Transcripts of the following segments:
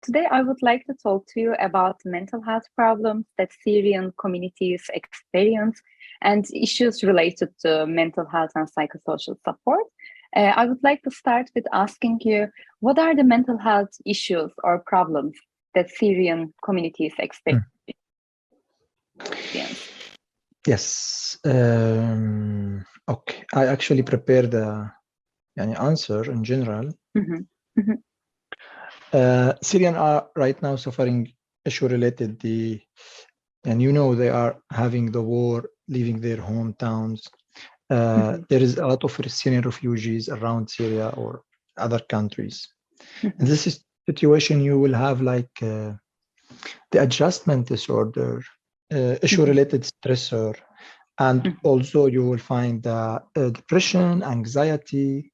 Today I would like to talk to you about mental health problems that Syrian communities experience and issues related to mental health and psychosocial support. I would like to start with asking you, what are the mental health issues or problems that Syrian communities experience? Yes. Okay. I actually prepared the answer in general. Syrian are right now suffering issue related and they are having the war, leaving their hometowns. There is a lot of Syrian refugees around Syria or other countries. In this situation, you will have the adjustment disorder, issue-related stressor, and also you will find depression, anxiety,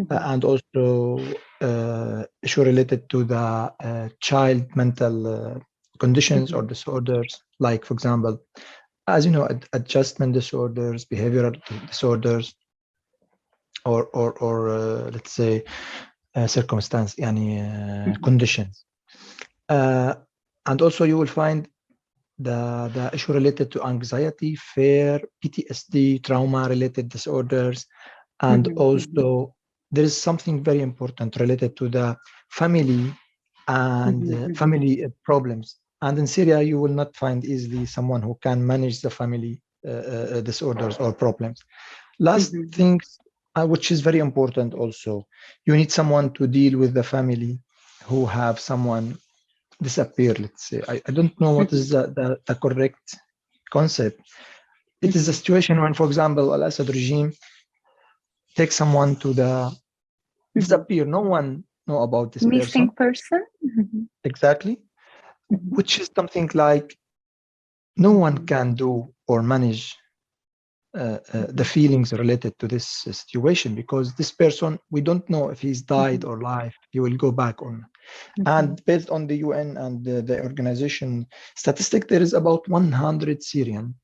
and also issue related to the child mental conditions or disorders, like, for example, as you know, adjustment disorders, behavioral disorders, or let's say circumstance, conditions. And also you will find the issue related to anxiety, fear, PTSD, trauma-related disorders, and also there is something very important related to the family and family problems. And in Syria, you will not find easily someone who can manage the family disorders or problems. Last thing, which is very important also, you need someone to deal with the family who have someone disappear, let's say. I don't know what is the correct concept. It is a situation when, for example, Al-Assad regime takes someone to the disappear. No one know about this missing person. Exactly. Which is something like no one can do or manage the feelings related to this situation, because this person, we don't know if he's died or alive, he will go back on. And based on the UN and the organization statistic, there is about 100 Syrian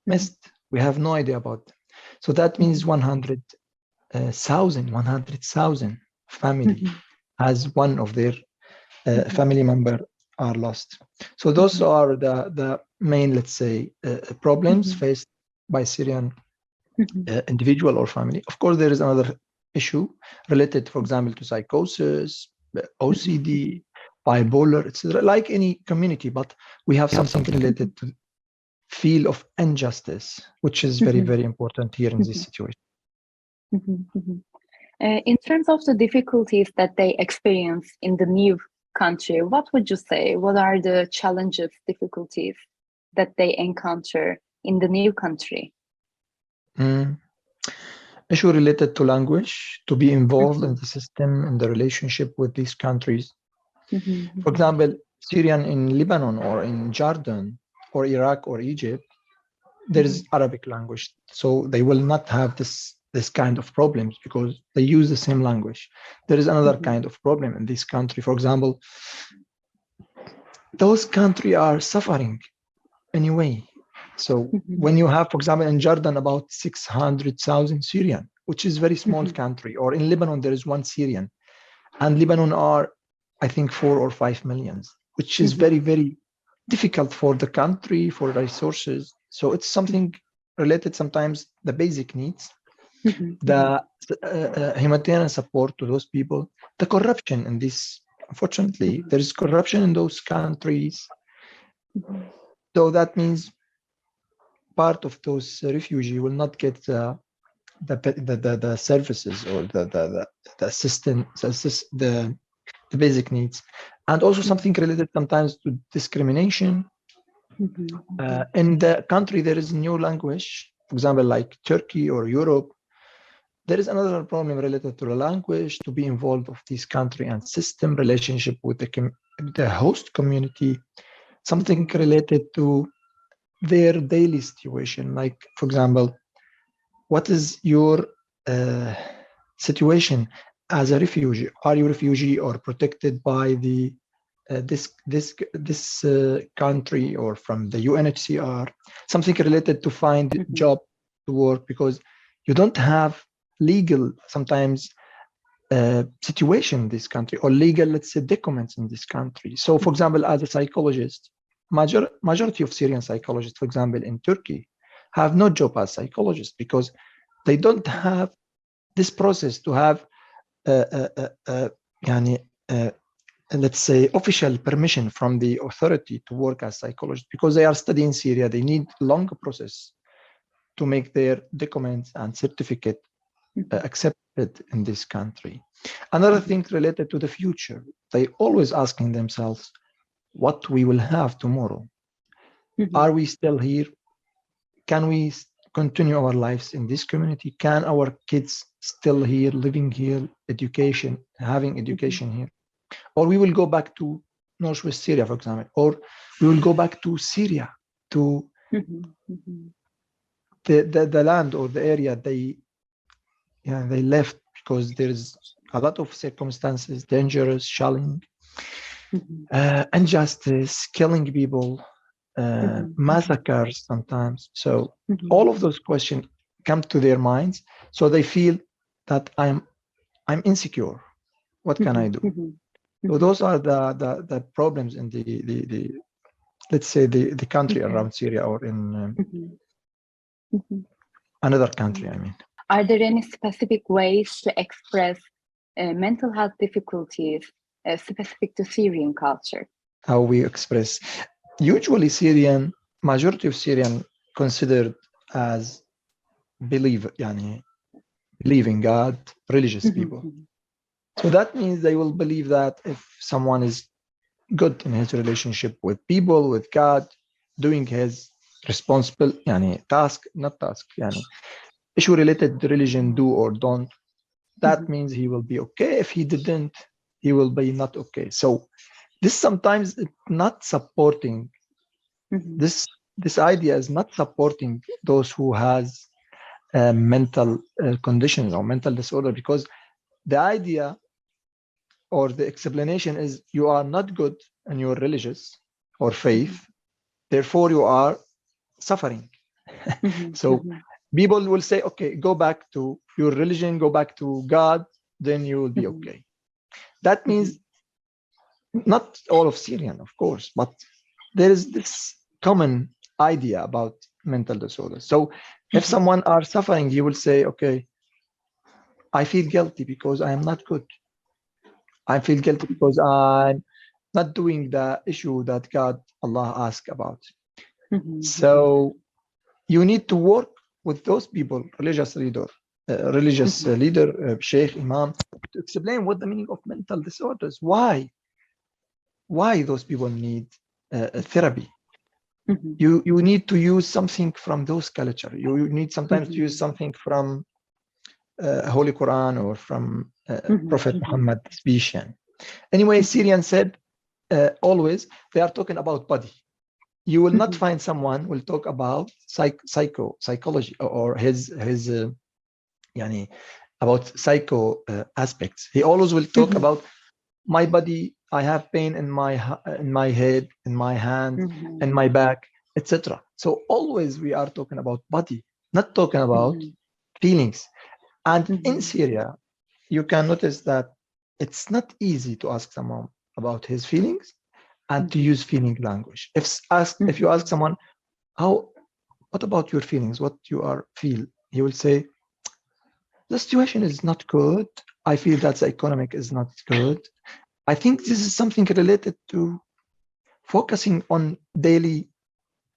missed. We have no idea about them. So that means 100,000 family has one of their family member are lost. So those are the main, let's say, problems faced by Syrian individual or family. Of course, there is another issue related, for example, to psychosis, OCD, bipolar, etc., like any community, but we have something related to feel of injustice, which is very, very important here in this situation. In terms of the difficulties that they experience in the new country, what would you say? What are the challenges, difficulties that they encounter in the new country? Issue related to language, to be involved in the system, in the relationship with these countries. For example, Syrian in Lebanon or in Jordan or Iraq or Egypt, there is Arabic language. So they will not have this kind of problems because they use the same language. There is another kind of problem in this country. For example, those countries are suffering anyway. So when you have, for example, in Jordan, about 600,000 Syrian, which is very small country, or in Lebanon, there is one Syrian, and Lebanon are, I think, 4 or 5 millions, which is very, very difficult for the country, for resources. So it's something related sometimes the basic needs, the humanitarian support to those people, the corruption in this. Unfortunately, there is corruption in those countries. So that means part of those refugees will not get the services or the assistance, the basic needs, and also something related sometimes to discrimination. In the country, there is new language, for example, like Turkey or Europe. There is another problem related to the language, to be involved of this country and system relationship with the host community, something related to their daily situation. Like, for example, what is your situation as a refugee? Are you a refugee or protected by the this country or from the UNHCR? Something related to find job to work, because you don't have legal sometimes situation in this country or legal, let's say, documents in this country. So, for example, as a psychologist, majority of Syrian psychologists, for example, in Turkey, have no job as psychologists because they don't have this process to have, let's say, official permission from the authority to work as psychologists because they are studying Syria. They need a long process to make their documents and certificate accepted in this country. Another thing related to the future, they always asking themselves what we will have tomorrow. Are we still here? Can we continue our lives in this community? Can our kids still here, living here, education, having education here? Or we will go back to Northwest Syria, for example, or we will go back to Syria, to the land or the area they left because there's a lot of circumstances, dangerous, shelling, injustice, killing people, massacres sometimes. So all of those questions come to their minds. So they feel that I'm insecure. What can I do? So those are the problems in the let's say the country around Syria or in another country, I mean. Are there any specific ways to express mental health difficulties specific to Syrian culture? How we express? Usually majority of Syrian considered as believe in God, religious people. So that means they will believe that if someone is good in his relationship with people, with God, doing his responsible issue related to religion, do or don't, that means he will be okay. If he didn't, he will be not okay. So this sometimes it's not supporting this idea is not supporting those who has mental conditions or mental disorder, because the idea or the explanation is you are not good in your religious or faith, therefore you are suffering. So people will say, okay, go back to your religion, go back to God, then you will be okay. That means not all of Syrian, of course, but there is this common idea about mental disorders. So if someone are suffering, he will say, okay, I feel guilty because I am not good. I feel guilty because I'm not doing the issue that Allah asked about. So you need to work with those people, religious leader, sheikh, imam, to explain what the meaning of mental disorders. Why those people need therapy. You need to use something from those culture. You need sometimes to use something from Holy Quran or from Prophet Muhammad speech. Anyway, Syrian said always they are talking about body. You will not find someone will talk about psychology or his about psycho aspects. He always will talk about my body. I have pain in my head, in my hand, in my back, etc. So always we are talking about body, not talking about feelings. And in Syria, you can notice that it's not easy to ask someone about his feelings and to use feeling language. If you ask someone, what about your feelings? What you feel? He will say, the situation is not good. I feel that the economic is not good. I think this is something related to focusing on daily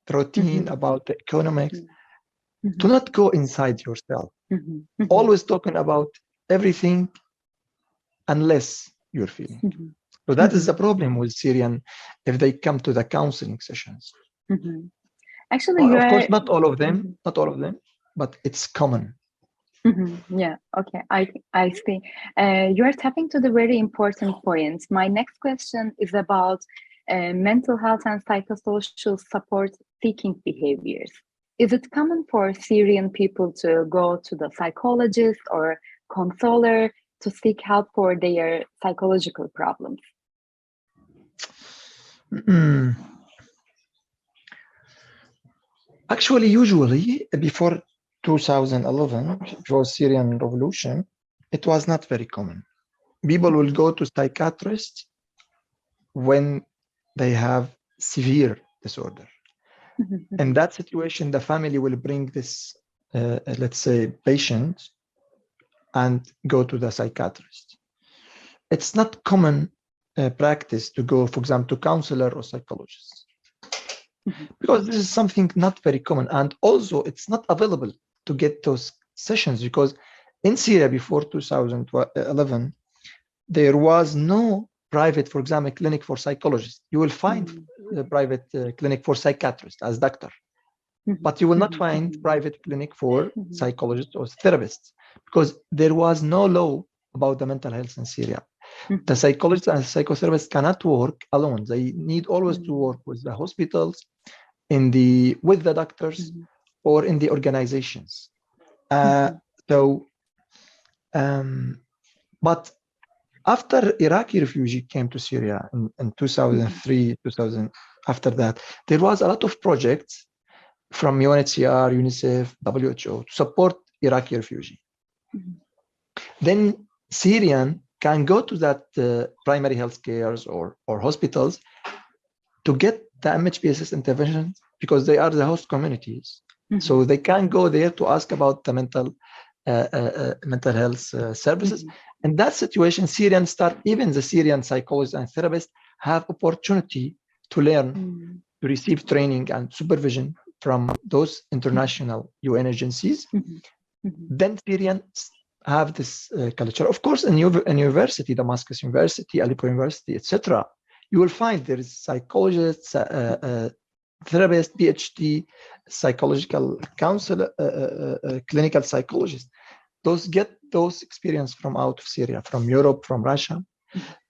routine about the economics, to not go inside yourself. Always talking about everything unless you're feeling. So that is the problem with Syrian if they come to the counseling sessions. Actually, of course, not all of them, but it's common. Yeah, okay, I see. You are tapping to the very important point. My next question is about mental health and psychosocial support seeking behaviors. Is it common for Syrian people to go to the psychologist or counselor to seek help for their psychological problems? Actually, usually before 2011, before Syrian revolution, it was not very common. people will go to psychiatrists when they have severe disorder. In that situation, the family will bring this, let's say, patient and go to the psychiatrist. It's not common practice to go, for example, to counselor or psychologist, because this is something not very common. And also it's not available to get those sessions, because in Syria before 2011, there was no private, for example, clinic for psychologists. You will find a private clinic for psychiatrists as doctor, but you will not find private clinic for psychologists or therapists, because there was no law about the mental health in Syria. The psychologists and psychotherapists cannot work alone. They need always to work with the hospitals, with the doctors, or in the organizations. But after Iraqi refugee came to Syria in 2003, 2000, after that, there was a lot of projects from UNHCR, UNICEF, WHO to support Iraqi refugee. Then Syrian can go to that primary health cares or hospitals to get the MHPSS interventions, because they are the host communities. So they can go there to ask about the mental health services. In that situation, even the Syrian psychologists and therapists have opportunity to learn, to receive training and supervision from those international UN agencies. Then Syrians have this culture. Of course, in university, Damascus University, Aleppo University, etc., you will find there is psychologists, therapists, PhD, psychological counselor, clinical psychologists. Those get those experience from out of Syria, from Europe, from Russia.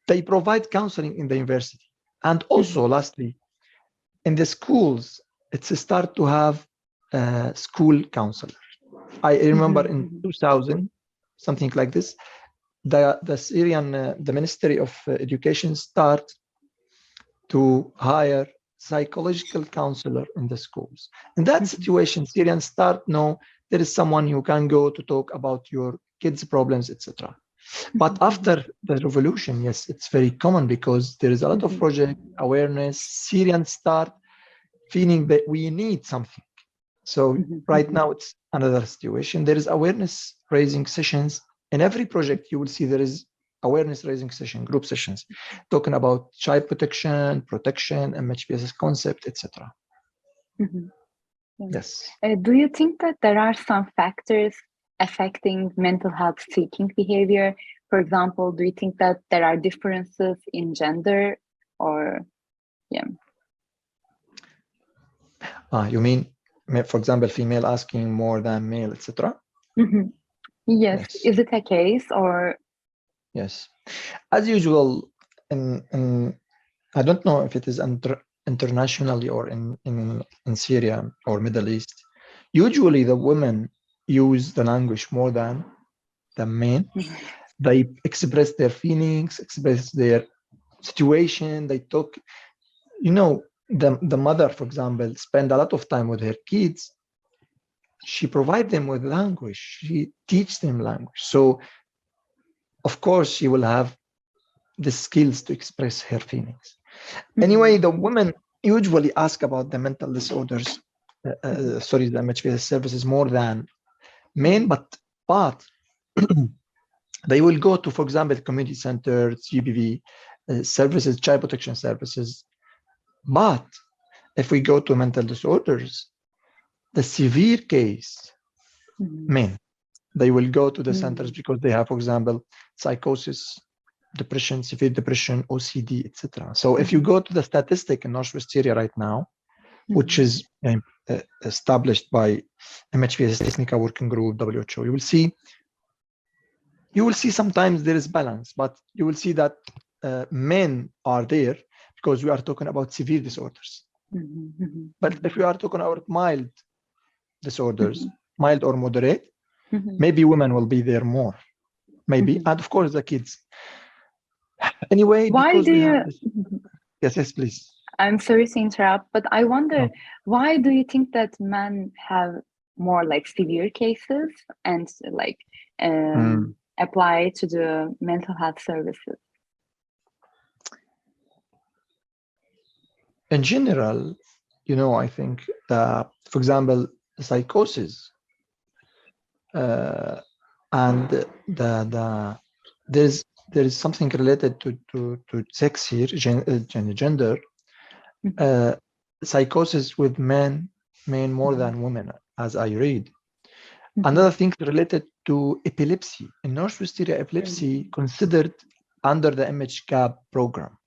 They provide counseling in the university. And also, lastly, in the schools, it's a start to have school counselors. I remember in 2000, something like this, the Syrian, the Ministry of Education start to hire psychological counselor in the schools. In that situation, Syrians start know there is someone you can go to talk about your kids' problems, etc. But after the revolution, yes, it's very common, because there is a lot of project awareness. Syrians start feeling that we need something. So right now it's another situation. There is awareness raising sessions. In every project, you will see there is awareness raising session, group sessions, talking about child protection, MHPSS concept, etc. Yes. Do you think that there are some factors affecting mental health seeking behavior? For example, do you think that there are differences in gender, or You mean, for example, female asking more than male, etc.? Yes. Is it a case, or? Yes, as usual, I don't know if it is internationally or in Syria or Middle East. Usually, the women use the language more than the men. They express their feelings, express their situation. They talk. The mother, for example, spend a lot of time with her kids. She provides them with language. She teaches them language. So, of course, she will have the skills to express her feelings. Anyway, the women usually ask about the mental disorders, the MHPSS services more than men, but they will go to, for example, community centers, GBV services, child protection services. But if we go to mental disorders, the severe case, men, they will go to the centers because they have, for example, psychosis, depression, severe depression, OCD, etc. So if you go to the statistic in Northwest Syria right now, which is established by MHPSS Technical Working Group, WHO, you will see sometimes there is balance, but you will see that men are there because we are talking about severe disorders. But if we are talking about mild disorders, mild or moderate, maybe women will be there more, maybe, and of course the kids. Anyway, why do you? Yes, please. I'm sorry to interrupt, but I wonder, why do you think that men have more like severe cases and like apply to the mental health services? In general, I think that, for example, psychosis and there is something related to sex here, gender. Psychosis with men more than women, as I read. Another thing related to epilepsy. In Northwest area, epilepsy considered under the MHCAP program.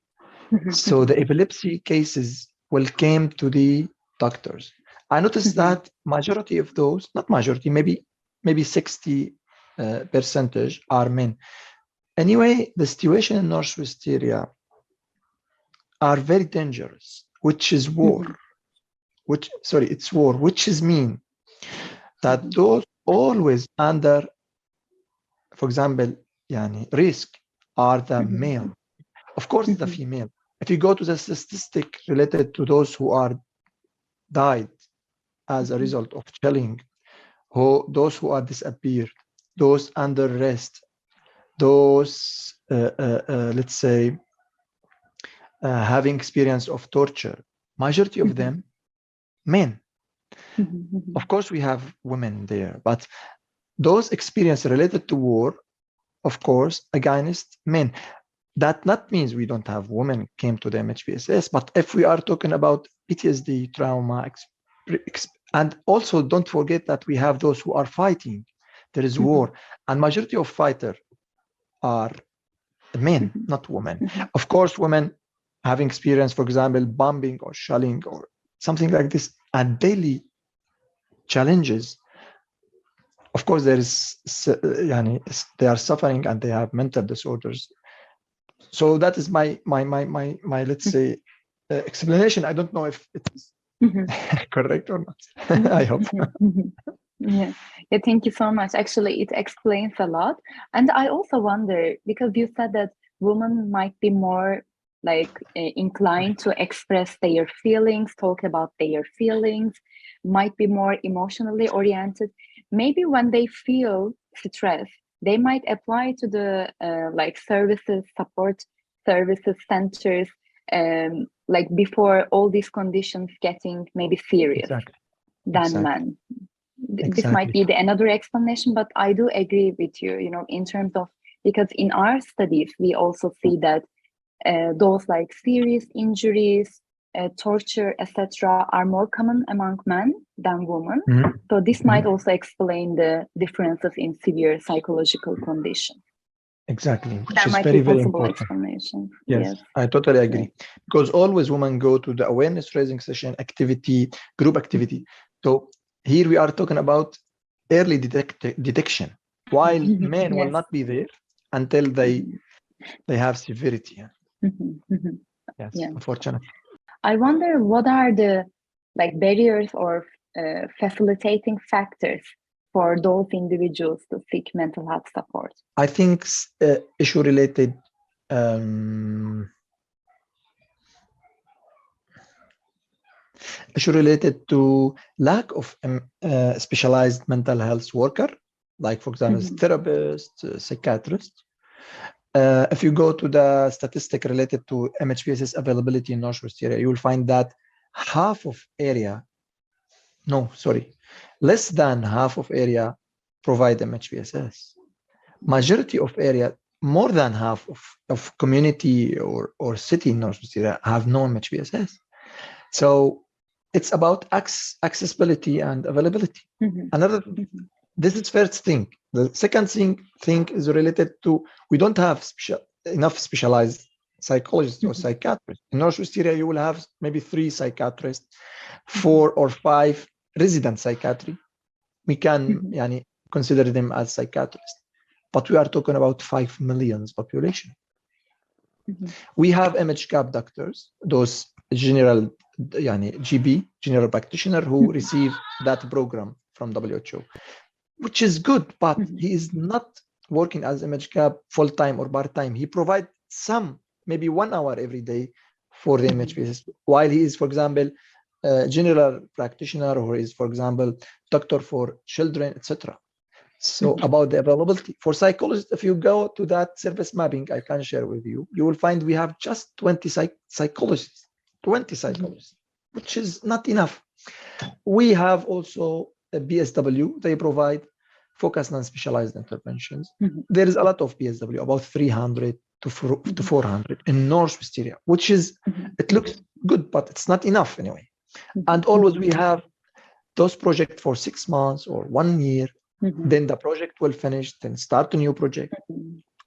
So the epilepsy cases will came to the doctors. I noticed that majority of those, not majority, maybe 60 percentage are men. Anyway, the situation in Northwest area are very dangerous, which is war. It's war, which is mean that those always under, for example, risk are the male. Of course, the female. If you go to the statistic related to those who are died as a result of shelling, those who are disappeared, those under arrest, those, let's say, having experience of torture, majority of them, men. Of course, we have women there, but those experience related to war, of course, against men. That not means we don't have women came to the MHPSS, but if we are talking about PTSD, trauma, and also don't forget that we have those who are fighting. There is war, and majority of fighters are men, not women. Of course, women having experience, for example, bombing or shelling or something like this, and daily challenges. Of course, there is, they are suffering and they have mental disorders. So that is my let's say explanation. I don't know if it is correct or not. I hope. Yeah, thank you so much. Actually, it explains a lot. And I also wonder, because you said that women might be more inclined to express their feelings, talk about their feelings, might be more emotionally oriented. Maybe when they feel stress, they might apply to the services, support services, centers, before all these conditions getting maybe serious than men. This might be another explanation, but I do agree with you, in terms of, because in our studies, we also see that those serious injuries, torture, etc., are more common among men than women. So this might also explain the differences in severe psychological conditions. Exactly, which that is might very, be very possible important. Explanation. Yes, I totally agree. Because always women go to the awareness raising session, activity, group activity. So here we are talking about early detection, while men will not be there until they have severity. Yes, unfortunately. I wonder what are the barriers or facilitating factors for those individuals to seek mental health support? I think issue related to lack of specialized mental health worker, like for example, therapists, psychiatrists. If you go to the statistic related to MHPSS availability in Northwest area, you will find that less than half of area provide MHPSS. Majority of area, more than half of community or city in Northwest area have no MHPSS. So it's about accessibility and availability. This is first thing. The second thing is related to, we don't have enough specialized psychologists or psychiatrists. In Northwest area, you will have maybe 3 psychiatrists, 4 or 5 resident psychiatry. We can consider them as psychiatrists, but we are talking about 5 million population. We have MHCAP doctors, those general GB, general practitioner, who receive that program from WHO, which is good, but he is not working as MHCAP full-time or part-time. He provides maybe 1 hour every day for the MHPSS, while he is, for example, general practitioner, or is, for example, doctor for children, etc. So about the availability for psychologists, if you go to that service mapping I can share with you, you will find we have just 20 psychologists, 20 psychologists, which is not enough. We have also a BSW. They provide focused non-specialized interventions. There is a lot of BSW, about 300 to 400 in North Wisteria, which is, it looks good, but it's not enough anyway. And always we have those projects for 6 months or 1 year. Then the project will finish, then start a new project.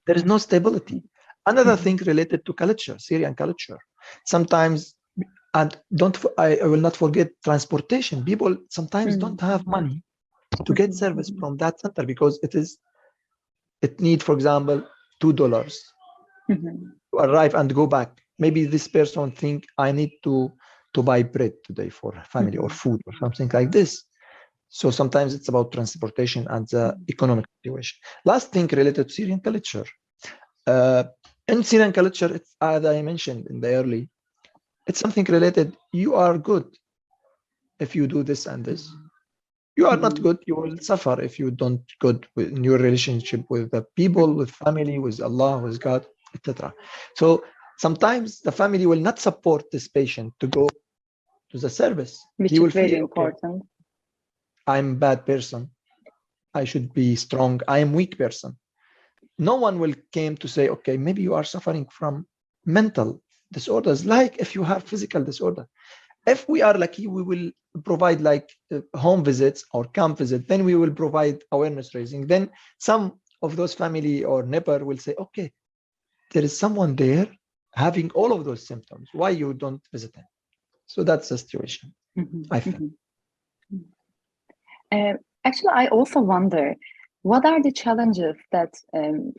There is no stability. Another thing related to culture, Syrian culture. Sometimes, and I will not forget transportation. People sometimes don't have money to get service from that center because it need, for example, $2 to arrive and go back. Maybe this person think I need to buy bread today for family or food or something like this. So sometimes it's about transportation and the economic situation. Last thing related to Syrian culture. In Syrian culture, it's, as I mentioned in the early, it's something related. You are good if you do this and this. You are not good. You will suffer if you don't good in your relationship with the people, with family, with Allah, with God, etc. So sometimes the family will not support this patient to go to the service. Which he will is very feel, important. okay, I'm a bad person. I should be strong. I am weak person. No one will came to say, okay, maybe you are suffering from mental disorders, like if you have physical disorder. If we are lucky, we will provide like home visits or camp visit. Then we will provide awareness raising. Then some of those family or neighbor will say, okay, there is someone there having all of those symptoms. Why you don't visit him? So that's the situation, I think. Actually, I also wonder, what are the challenges that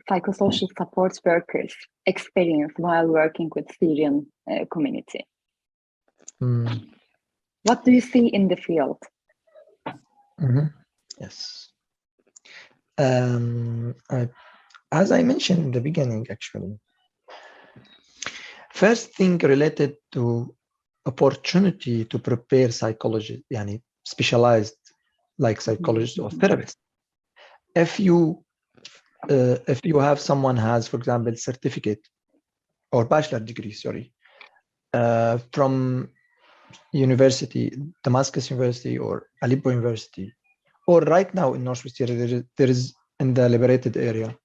psychosocial support workers experience while working with Syrian community? What do you see in the field? Yes. As I mentioned in the beginning, actually, first thing related to opportunity to prepare psychologists, yani specialized like psychologists or therapists. If you have someone has, for example, certificate or bachelor degree, sorry, from university, Damascus University or Aleppo University, or right now in North Wisteria, there is in the liberated area,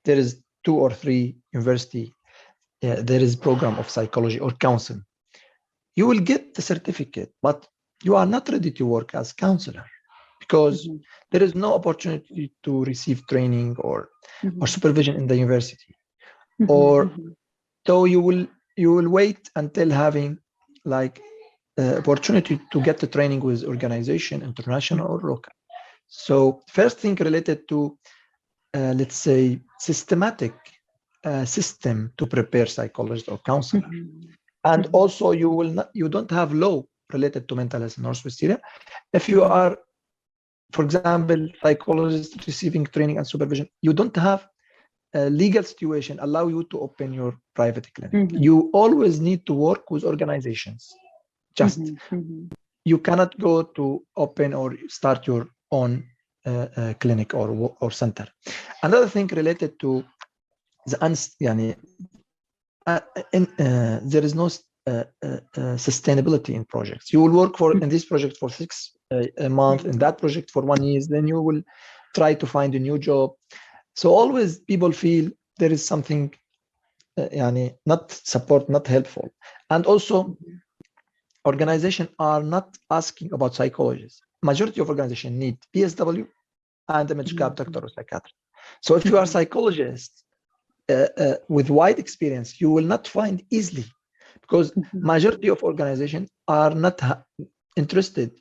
there is 2 or 3 university. There is program of psychology or counseling. You will get the certificate, but you are not ready to work as counselor because there is no opportunity to receive training or supervision in the university. Or so you will wait until having like opportunity to get the training with organization, international or local. So first thing related to let's say systematic system to prepare psychologists or counselor. And also you don't have law related to mental health in North Wisteria. If you are, for example, psychologist receiving training and supervision, you don't have a legal situation allow you to open your private clinic. You always need to work with organizations. Just you cannot go to open or start your own clinic or center. Another thing related to the there is no sustainability in projects. You will work in this project for 6 months, in that project for 1 year, then you will try to find a new job. So always people feel there is something not support, not helpful. And also organizations are not asking about psychologists. Majority of organizations need PSW and a medical doctor or psychiatrist. So if you are a psychologist with wide experience, you will not find easily, because majority of organizations are not interested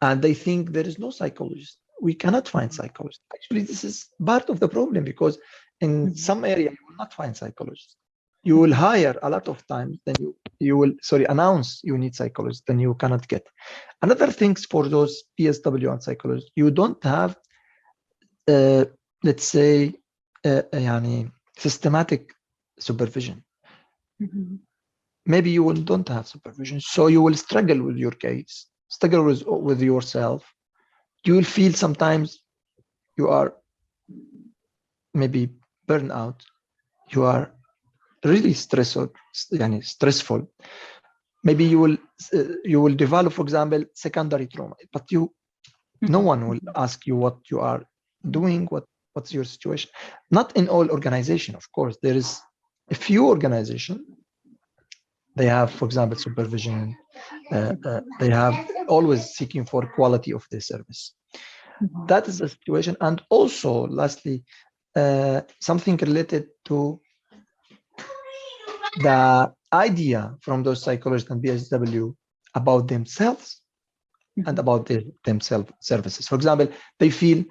and they think there is no psychologist. We cannot find psychologists. Actually, this is part of the problem, because in some area you will not find psychologists. You will hire a lot of times, then you will announce you need psychologists, then you cannot get. Another things for those PSW and psychologists, you don't have let's say systematic supervision. Maybe you don't have supervision, so you will struggle with your case, struggle with yourself. You will feel sometimes you are maybe burnout, you are really stressful. Maybe you will develop, for example, secondary trauma, but no one will ask you what you are doing, what's your situation. Not in all organization, of course. There is a few organization, they have, for example, supervision, they have always seeking for quality of their service. That is the situation. And also, lastly, something related to the idea from those psychologists and BSW about themselves and about themselves services. For example, they feel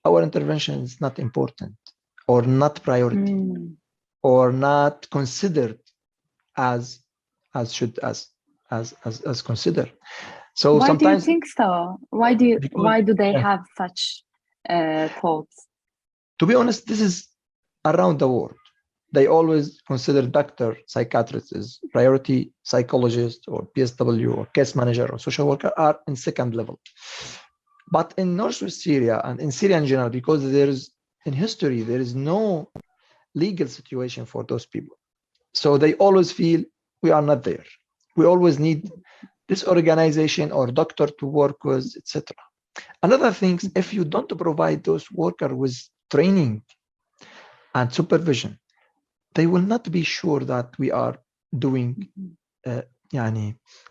our intervention is not important or not priority or not considered as considered. So why sometimes, do you think so? Why do they have such thoughts? To be honest, this is around the world. They always consider doctor, psychiatrist as priority, psychologist or PSW or case manager or social worker are in second level. But in Northwest Syria and in Syria in general, because in history, there is no legal situation for those people. So they always feel we are not there. We always need this organization or doctor to work with, etc. Another thing, if you don't provide those workers with training and supervision, they will not be sure that we are doing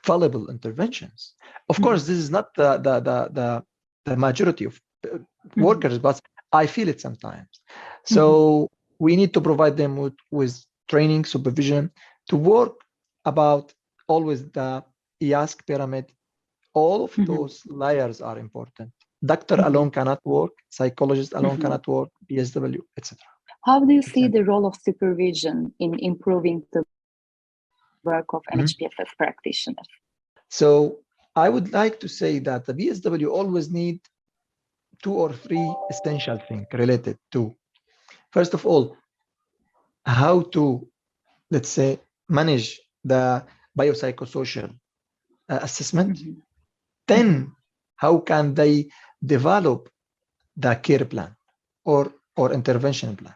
valuable interventions. Of course, this is not the majority of workers, but I feel it sometimes. So we need to provide them with training, supervision, to work about always the IASC pyramid. All of those layers are important. Doctor alone cannot work, psychologist alone cannot work, PSW, etc. How do you see the role of supervision in improving the work of MHPSS practitioners? So I would like to say that the BSW always need 2 or 3 essential things related to, first of all, how to, let's say, manage the biopsychosocial assessment. Then how can they develop the care plan or intervention plan?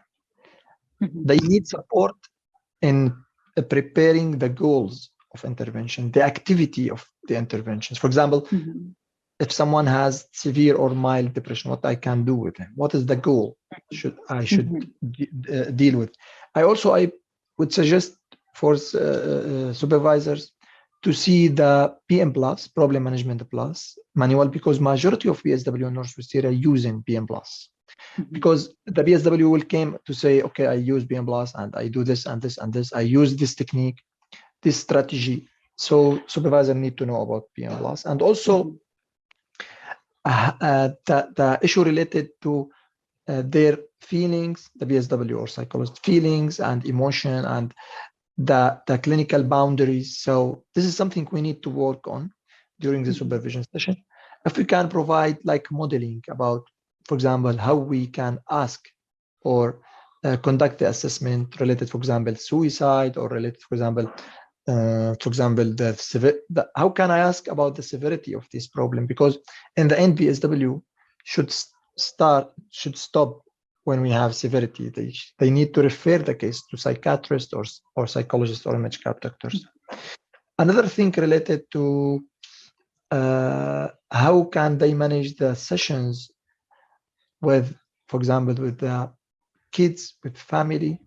They need support in preparing the goals of intervention, the activity of the interventions. For example, if someone has severe or mild depression, what I can do with him? What is the goal I should deal with? I would suggest for supervisors to see the PM Plus, Problem Management Plus manual, because majority of BSW in Northwest Syria using PM Plus. Because the BSW will came to say, okay, I use PM Plus and I do this and this and this. I use this technique, this strategy. So supervisor need to know about PM Plus. And also the issue related to their feelings, the BSW or psychologist feelings and emotion and the clinical boundaries. So this is something we need to work on during the supervision session. If we can provide like modeling about, for example, how we can ask or conduct the assessment related, for example, suicide or related, for example, how can I ask about the severity of this problem? Because in the end, BSW should stop when we have severity. They need to refer the case to psychiatrists or psychologists or MHCAP doctors. Another thing related to how can they manage the sessions with, for example, with the kids, with family,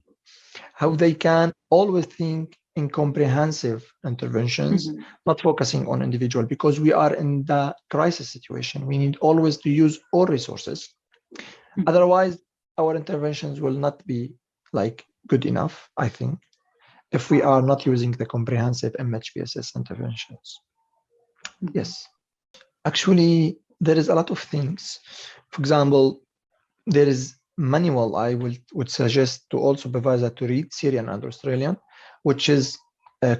how they can always think in comprehensive interventions, not focusing on individual, because we are in the crisis situation. We need always to use all resources. Otherwise, our interventions will not be like good enough, I think, if we are not using the comprehensive MHPSS interventions. Yes. Actually, there is a lot of things. For example, there is manual I would suggest to all supervisors to read, Syrian and Australian, which is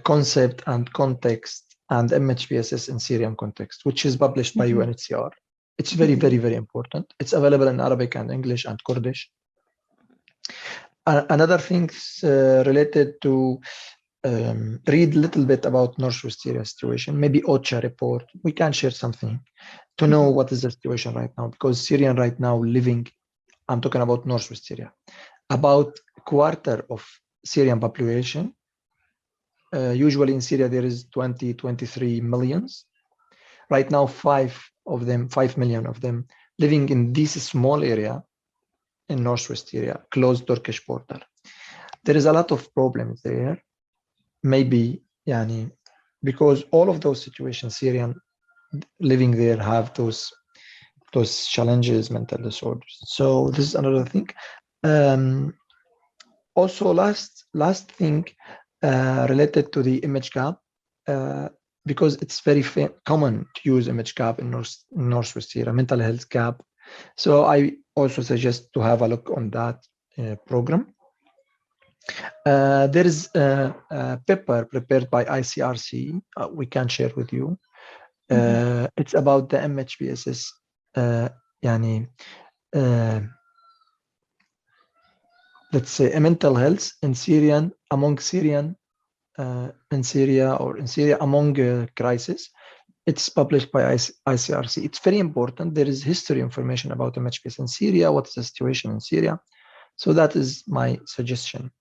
concept and context and MHPSS in Syrian context, which is published by UNHCR. It's very, very, very important. It's available in Arabic and English and Kurdish. Another thing related to read a little bit about Northwest Syria situation, maybe OCHA report. We can share something to know what is the situation right now, because Syrian right now living I'm talking about Northwest Syria. About a quarter of Syrian population. Usually in Syria, there is 23 millions. Right now, 5 million of them living in this small area in Northwest Syria, close Turkish border. There is a lot of problems there. Maybe, because all of those situations, Syrian living there have those challenges, mental disorders. So this is another thing. Also, last thing related to the image gap, because it's very common to use image gap in Northwest Syria, mental health gap. So I also suggest to have a look on that program. There is a paper prepared by ICRC. We can share with you. It's about the MHPSS, let's say, mental health in Syrian, among Syrian in Syria, or in Syria among crisis. It's published by ICRC. It's very important. There is history information about MHPS in Syria. What's the situation in Syria? So that is my suggestion.